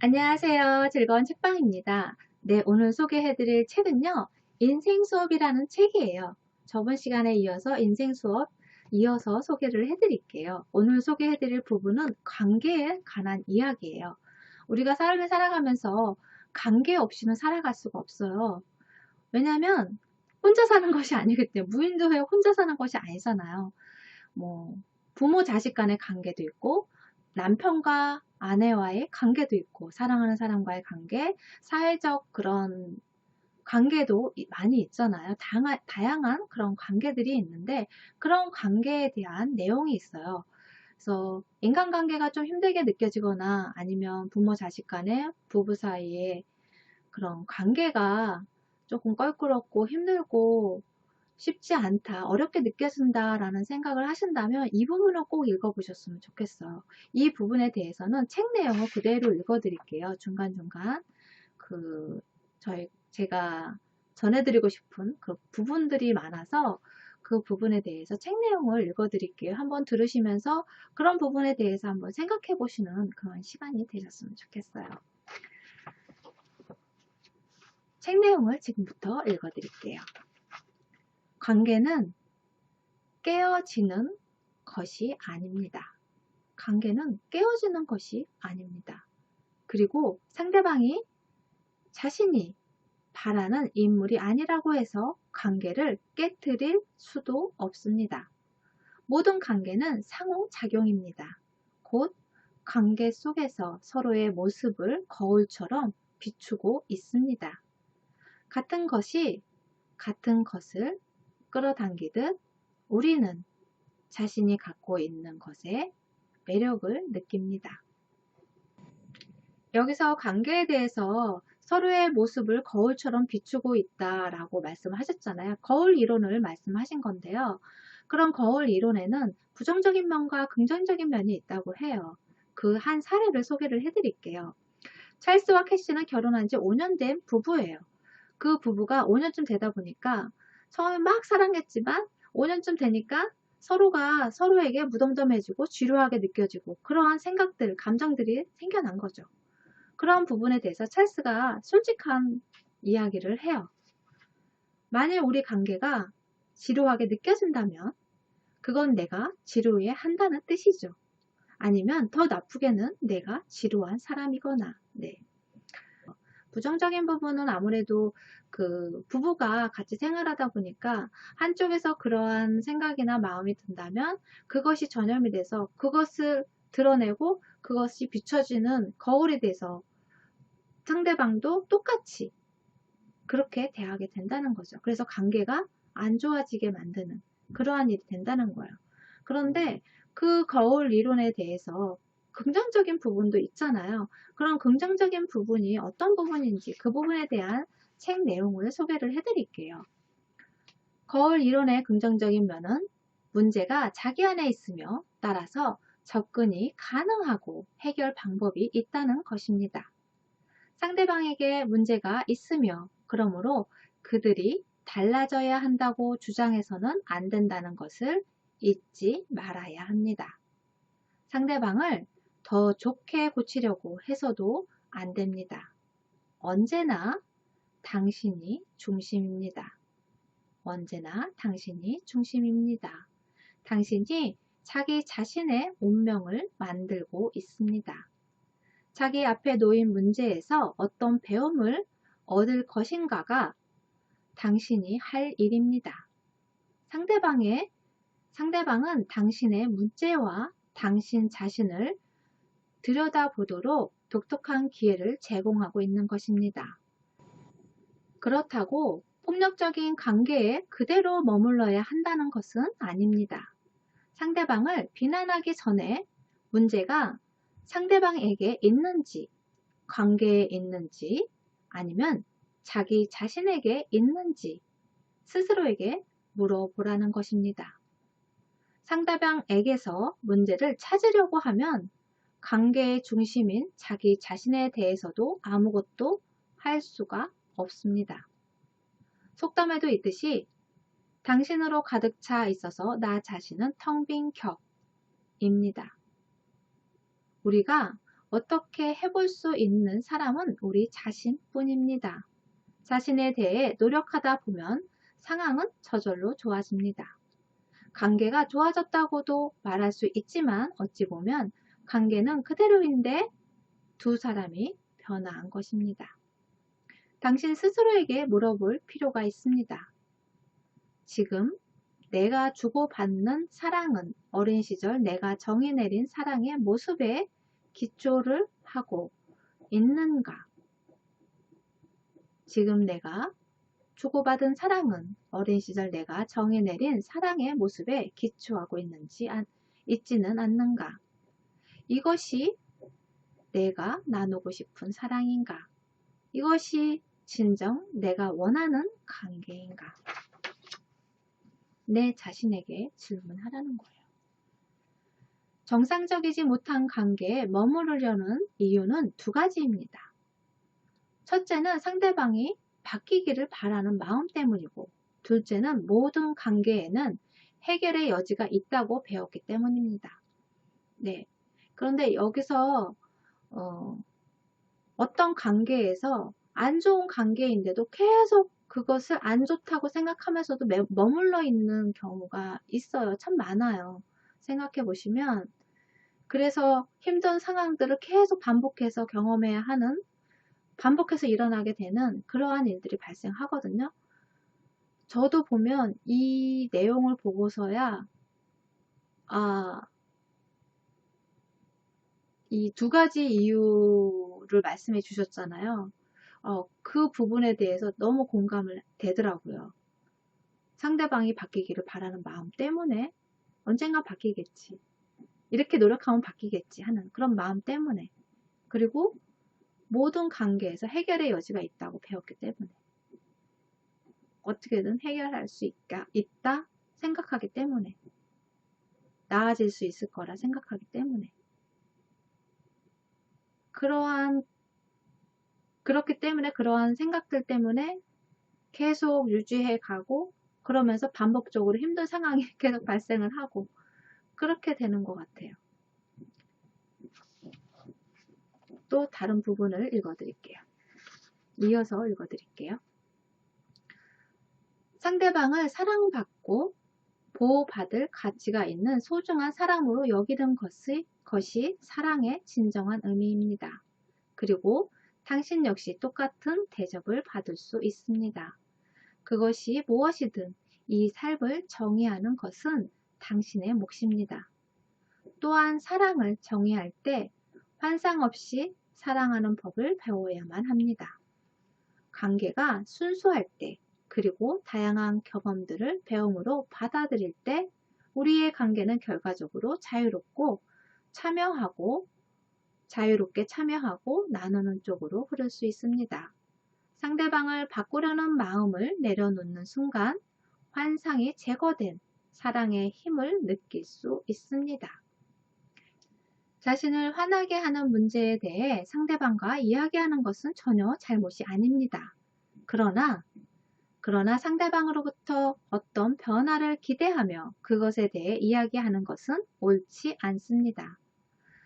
안녕하세요. 즐거운 책방입니다. 네, 오늘 소개해드릴 책은요, 인생 수업이라는 책이에요. 저번 시간에 이어서 인생 수업 이어서 소개를 해드릴게요. 오늘 소개해드릴 부분은 관계에 관한 이야기예요. 우리가 삶을 살아가면서 관계 없이는 살아갈 수가 없어요. 왜냐면 혼자 사는 것이 아니기 때문에 무인도에 혼자 사는 것이 아니잖아요. 뭐 부모 자식 간의 관계도 있고 남편과 아내와의 관계도 있고 사랑하는 사람과의 관계, 사회적 그런 관계도 많이 있잖아요. 다양한 그런 관계들이 있는데 그런 관계에 대한 내용이 있어요. 그래서 인간관계가 좀 힘들게 느껴지거나 아니면 부모 자식 간의 부부 사이에 그런 관계가 조금 껄끄럽고 힘들고 쉽지 않다, 어렵게 느껴진다라는 생각을 하신다면 이 부분을 꼭 읽어보셨으면 좋겠어요. 이 부분에 대해서는 책 내용을 그대로 읽어드릴게요. 중간중간 제가 전해드리고 싶은 그 부분들이 많아서 그 부분에 대해서 책 내용을 읽어드릴게요. 한번 들으시면서 그런 부분에 대해서 한번 생각해 보시는 그런 시간이 되셨으면 좋겠어요. 책 내용을 지금부터 읽어드릴게요. 관계는 깨어지는 것이 아닙니다. 관계는 깨어지는 것이 아닙니다. 그리고 상대방이 자신이 바라는 인물이 아니라고 해서 관계를 깨트릴 수도 없습니다. 모든 관계는 상호작용입니다. 곧 관계 속에서 서로의 모습을 거울처럼 비추고 있습니다. 같은 것이 같은 것을 끌어당기듯 우리는 자신이 갖고 있는 것에 매력을 느낍니다. 여기서 관계에 대해서 서로의 모습을 거울처럼 비추고 있다라고 말씀하셨잖아요. 거울 이론을 말씀하신 건데요. 그런 거울 이론에는 부정적인 면과 긍정적인 면이 있다고 해요. 그 한 사례를 소개를 해드릴게요. 찰스와 캐시는 결혼한 지 5년 된 부부예요. 그 부부가 5년쯤 되다 보니까 처음에 막 사랑했지만 5년쯤 되니까 서로가 서로에게 무덤덤해지고 지루하게 느껴지고 그러한 생각들, 감정들이 생겨난 거죠. 그런 부분에 대해서 찰스가 솔직한 이야기를 해요. 만일 우리 관계가 지루하게 느껴진다면 그건 내가 지루해 한다는 뜻이죠. 아니면 더 나쁘게는 내가 지루한 사람이거나, 네. 부정적인 부분은 아무래도 그 부부가 같이 생활하다 보니까 한쪽에서 그러한 생각이나 마음이 든다면 그것이 전염이 돼서 그것을 드러내고 그것이 비춰지는 거울이 돼서 상대방도 똑같이 그렇게 대하게 된다는 거죠. 그래서 관계가 안 좋아지게 만드는 그러한 일이 된다는 거예요. 그런데 그 거울 이론에 대해서 긍정적인 부분도 있잖아요. 그런 긍정적인 부분이 어떤 부분인지 그 부분에 대한 책 내용을 소개를 해드릴게요. 거울 이론의 긍정적인 면은 문제가 자기 안에 있으며 따라서 접근이 가능하고 해결 방법이 있다는 것입니다. 상대방에게 문제가 있으며 그러므로 그들이 달라져야 한다고 주장해서는 안 된다는 것을 잊지 말아야 합니다. 상대방을 더 좋게 고치려고 해서도 안 됩니다. 언제나 당신이 중심입니다. 언제나 당신이 중심입니다. 당신이 자기 자신의 운명을 만들고 있습니다. 자기 앞에 놓인 문제에서 어떤 배움을 얻을 것인가가 당신이 할 일입니다. 상대방은 당신의 문제와 당신 자신을 들여다보도록 독특한 기회를 제공하고 있는 것입니다. 그렇다고 폭력적인 관계에 그대로 머물러야 한다는 것은 아닙니다. 상대방을 비난하기 전에 문제가 상대방에게 있는지, 관계에 있는지, 아니면 자기 자신에게 있는지 스스로에게 물어보라는 것입니다. 상대방에게서 문제를 찾으려고 하면 관계의 중심인 자기 자신에 대해서도 아무것도 할 수가 없습니다. 속담에도 있듯이 당신으로 가득 차 있어서 나 자신은 텅 빈 격입니다. 우리가 어떻게 해볼 수 있는 사람은 우리 자신뿐입니다. 자신에 대해 노력하다 보면 상황은 저절로 좋아집니다. 관계가 좋아졌다고도 말할 수 있지만 어찌 보면 관계는 그대로인데 두 사람이 변화한 것입니다. 당신 스스로에게 물어볼 필요가 있습니다. 지금 내가 주고받는 사랑은 어린 시절 내가 정의 내린 사랑의 모습에 기초를 하고 있는가? 지금 내가 주고받은 사랑은 어린 시절 내가 정의 내린 사랑의 모습에 기초하고 있지는 않는가? 이것이 내가 나누고 싶은 사랑인가? 이것이 진정 내가 원하는 관계인가? 내 자신에게 질문하라는 거예요. 정상적이지 못한 관계에 머무르려는 이유는 두 가지입니다. 첫째는 상대방이 바뀌기를 바라는 마음 때문이고, 둘째는 모든 관계에는 해결의 여지가 있다고 배웠기 때문입니다. 네. 그런데 여기서 어떤 관계에서 안 좋은 관계인데도 계속 그것을 안 좋다고 생각하면서도 머물러 있는 경우가 있어요. 참 많아요. 생각해 보시면. 그래서 힘든 상황들을 계속 반복해서 경험해야 하는, 반복해서 일어나게 되는 그러한 일들이 발생하거든요. 저도 보면 이 내용을 보고서야 이 두 가지 이유를 말씀해 주셨잖아요. 그 부분에 대해서 너무 공감을 되더라고요. 상대방이 바뀌기를 바라는 마음 때문에 언젠가 바뀌겠지. 이렇게 노력하면 바뀌겠지 하는 그런 마음 때문에. 그리고 모든 관계에서 해결의 여지가 있다고 배웠기 때문에. 어떻게든 해결할 수 있다 생각하기 때문에. 나아질 수 있을 거라 생각하기 때문에. 그렇기 때문에 그러한 생각들 때문에 계속 유지해 가고 그러면서 반복적으로 힘든 상황이 계속 발생을 하고 그렇게 되는 것 같아요. 또 다른 부분을 읽어드릴게요. 이어서 읽어드릴게요. 상대방을 사랑받고 보호받을 가치가 있는 소중한 사람으로 여기는 것이 사랑의 진정한 의미입니다. 그리고 당신 역시 똑같은 대접을 받을 수 있습니다. 그것이 무엇이든 이 삶을 정의하는 것은 당신의 몫입니다. 또한 사랑을 정의할 때 환상 없이 사랑하는 법을 배워야만 합니다. 관계가 순수할 때 그리고 다양한 경험들을 배움으로 받아들일 때 우리의 관계는 결과적으로 자유롭게 참여하고 나누는 쪽으로 흐를 수 있습니다. 상대방을 바꾸려는 마음을 내려놓는 순간 환상이 제거된 사랑의 힘을 느낄 수 있습니다. 자신을 화나게 하는 문제에 대해 상대방과 이야기하는 것은 전혀 잘못이 아닙니다. 그러나 상대방으로부터 어떤 변화를 기대하며 그것에 대해 이야기하는 것은 옳지 않습니다.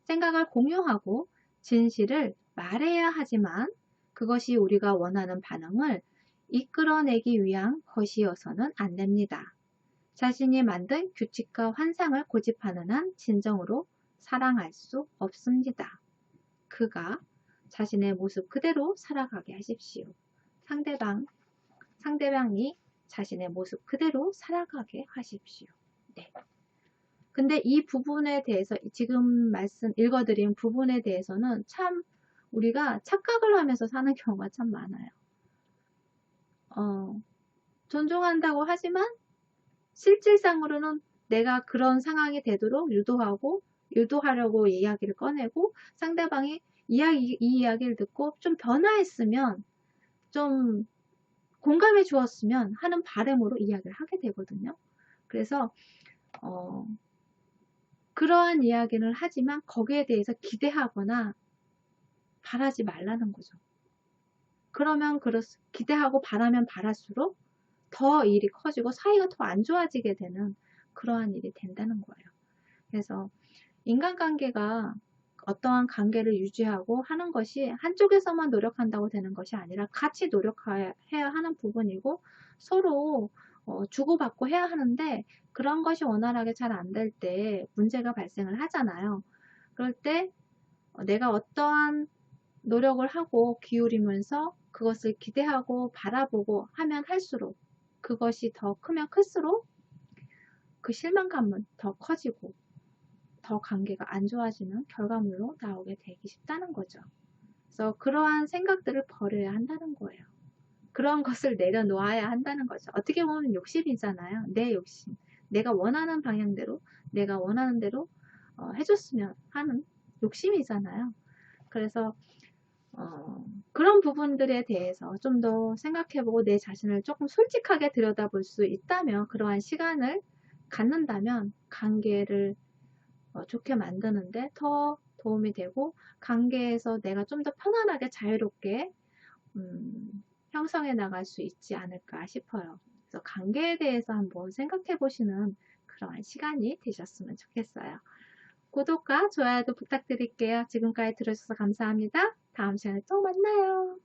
생각을 공유하고 진실을 말해야 하지만 그것이 우리가 원하는 반응을 이끌어내기 위한 것이어서는 안 됩니다. 자신이 만든 규칙과 환상을 고집하는 한 진정으로 사랑할 수 없습니다. 그가 자신의 모습 그대로 살아가게 하십시오. 상대방이 자신의 모습 그대로 살아가게 하십시오. 네. 근데 이 부분에 대해서 지금 읽어드린 부분에 대해서는 참 우리가 착각을 하면서 사는 경우가 참 많아요. 존중한다고 하지만 실질상으로는 내가 그런 상황이 되도록 유도하려고 이야기를 꺼내고 상대방이 이 이야기를 듣고 좀 변화했으면 좀 공감해 주었으면 하는 바람으로 이야기를 하게 되거든요. 그래서 그러한 이야기를 하지만 거기에 대해서 기대하거나 바라지 말라는 거죠. 그러면 기대하고 바라면 바랄수록 더 일이 커지고 사이가 더 안 좋아지게 되는 그러한 일이 된다는 거예요. 그래서 인간관계가 어떠한 관계를 유지하고 하는 것이 한쪽에서만 노력한다고 되는 것이 아니라 같이 노력해야 하는 부분이고 서로 주고받고 해야 하는데 그런 것이 원활하게 잘 안 될 때 문제가 발생을 하잖아요. 그럴 때 내가 어떠한 노력을 하고 기울이면서 그것을 기대하고 바라보고 하면 할수록 그것이 더 크면 클수록 그 실망감은 더 커지고 더 관계가 안 좋아지는 결과물로 나오게 되기 쉽다는 거죠. 그래서 그러한 생각들을 버려야 한다는 거예요. 그런 것을 내려놓아야 한다는 거죠. 어떻게 보면 욕심이잖아요. 내 욕심. 내가 원하는 방향대로, 내가 원하는 대로 해줬으면 하는 욕심이잖아요. 그래서 그런 부분들에 대해서 좀 더 생각해보고 내 자신을 조금 솔직하게 들여다볼 수 있다면 그러한 시간을 갖는다면 관계를 좋게 만드는데 더 도움이 되고 관계에서 내가 좀 더 편안하게 자유롭게 형성해 나갈 수 있지 않을까 싶어요. 그래서 관계에 대해서 한번 생각해 보시는 그러한 시간이 되셨으면 좋겠어요. 구독과 좋아요도 부탁드릴게요. 지금까지 들어주셔서 감사합니다. 다음 시간에 또 만나요.